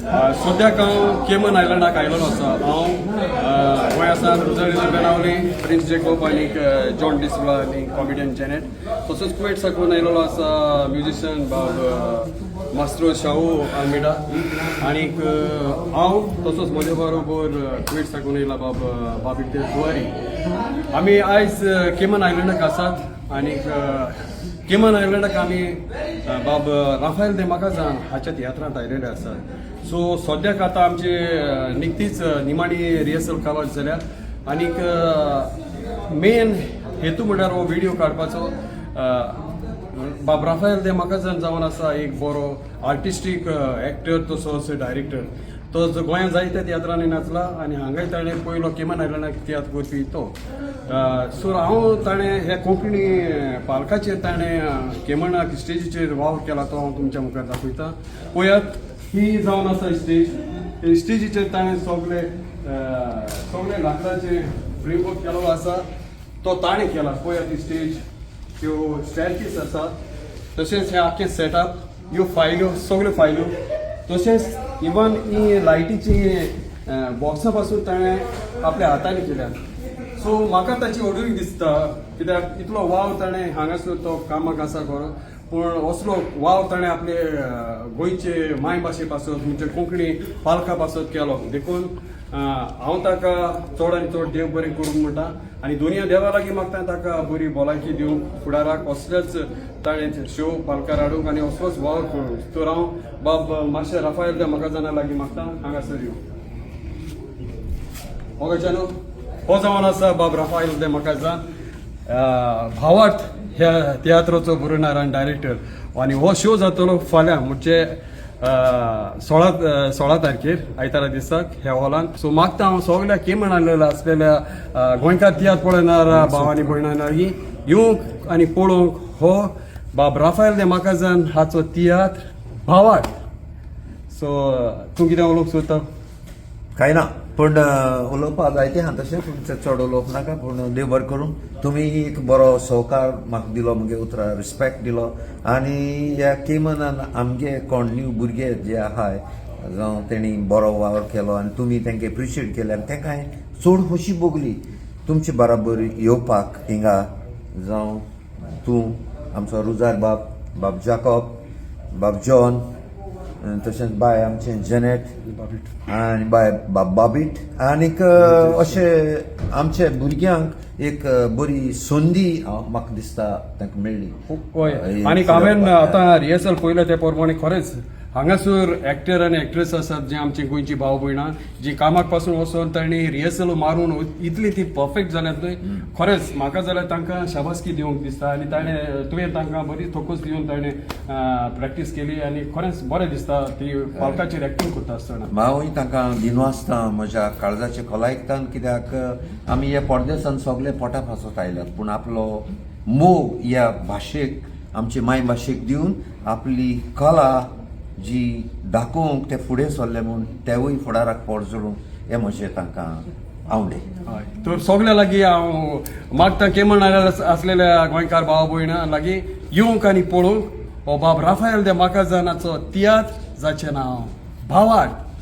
सद्याक हांव केमन आयलंडाक आयिल्लो आसा. हांव गोंयांसान रुजळी बेनावली, प्रिन्स जेकोब आनी जॉन डिसला आनी कॉमेडियन जेनेट. तसोच कुवेट साकून आयिल्लो आसा म्युजिशियन बाब मास्ट्रो शाहू आल्मेडा. आनीक हांव तसोच म्हजे बरोबर कुवेट साकून येयला बाब बाबिते जुवारी. आमी आयज केमन आयलंडाक आसात. आनीक केमन आयलंडाक आमी बाब राफायल दे माकाजान हाच्या तियात्रांत आयिल्ले आसात. सो सद्याक आतां आमची निकतीच निमाणी रिहर्सल काबार जाल्या. आनीक मेन हेतू म्हणल्यार हो व्हिडिओ काडपाचो. बाब राफायल दे माकाजान जावन आसा एक बरो आर्टिस्टीक एक्टर तसोच डायरेक्टर. तो गोंयांत जायत्या तियात्रांनी नाचला आनी हांगाय ताणें पयलो केमन आयलंडाक तियात्र करपी तो. सो हांव ताणें हे कोंकणी पालकाचेर ताणें केमनाक स्टेजीचेर वावर केला तो हांव तुमच्या मुखार दाखयतां. पळयात, ही जावन आसा स्टेज. स्टेजीचेर ताणें सगळे लाकडाचे फ्रेमवर्क केलो आसा तो ताणें केला. पळयात ही स्टेज, त्यो स्टॅरकेस आसा, तशेंच हे आख्खें सेटअप, ह्यो फायल्यो सगल्यो फायल्यो, तशेंच इवन ही लायटीची बॉक्सां पासून ताणें आपल्या हातांनी केल्या. सो म्हाका ताची ऑर्डर दिसता, कित्याक इतलो वाव ताणें हांगासर तो कामाक आसा खरो, पूण असलो वाव ताणें आपले गोंयचे माय भाशे पासत म्हणजे कोंकणी पालका पासत केलो. देखून हांव ताका चड आनी चड देव बरें करूंक म्हणटा. आनी दोनया देवा लागीं मागता ताका बरी भलायकी दिवंक, फुडाराक असलेच ताणें शो पालकार हाडूंक आनी असलोच वावर करूंक. तर हांव बाब मातशें राफायल दे माकाजाना लागीं मागता हांगासर येवं. मोगाच्यानो हो जावन आसा बाब राफायल दे माकाजान, भावार्थ ह्या तियात्राचो बरोवणार आनी डायरेक्टर. आनी हो शो जातलो फाल्यां म्हणजे 16 तारखेर आयतारा दिसाक ह्या हॉलान. सो मागता हांव सगल्या केमन आयलेल्या असलेल्या गोंयकार तियात्र पळयणारा भावानी भयणां लागीं येवंक आनी पळोवंक हो बाब राफायल दे माकाजान हाचो तियात्र भावार्थ. सो तूं कितें उलोवंक सोदता? कांय ना, पूण उलोवपाक जायतें आहा तशें, पूण चड उलोवप नाका. पूण देव बरें करूं, तुमी एक बरो सहकार म्हाका दिलो, म्हगे उतरां रिस्पेक्ट दिलो. आनी ह्या केमनान आमगे कोण न्यू भुरगे जे आहाय जावं तेणी बरो वावर केलो आनी तुमी तांकां एप्रिशिएट केले आनी तांकां हांवें चड खोशी भोगली तुमचे बराबर येवपाक हिंगा. जावं तूं आमचो रुजार बाब, बाब जाकोब, बाब जॉन, तशेंच बाय आमचें जेनेट आनी बाय बाब बाबीट. आनीक अशें आमचे भुरग्यांक एक बरी संदी म्हाका दिसता तांकां मेळ्ळी. आनीक हांवें आतां रिहर्सल पळयलें ते प्रमाणे खरेंच हांगासर एक्टर आनी एक्ट्रेस आसात जे आमची गोंयची भाव भयणां जी कामाक पासून वचून तांणी रिहर्सल मारून इतली ती परफेक्ट जाल्यात न्हय. खरेंच म्हाका जाल्यार तांकां शाबासकी दिवंक दिसता. आनी ताणें तुवें तांकां बरी थोकूच दिवन ताणें प्रॅक्टीस केली आनी खरेंच बरें दिसता ती पालकाचेर एक्टींग करता आसतना. हांवूय तांकां दिनो आसता म्हज्या काळजाचे खोलायकतान, कित्याक आमी हे पडदेसान सगळे पोटा पासत आयल्यात, पूण आपलो मोग ह्या भाशेक, आमचे माय भाशेक दिवन आपली कला जी दाखोवंक ते फुडें सरले म्हूण तेवूय फुडाराक पोट जोडूंक हें म्हजें तांकां आवडे. तर सगळ्या लागीं हांव मागता केमन आसलेल्या गोंयकार भाव भयणां लागीं येवंक आनी पळोवंक हो बाब राफायल दे माकाजानाचो तियात्र जाचें नांव भावार्थ.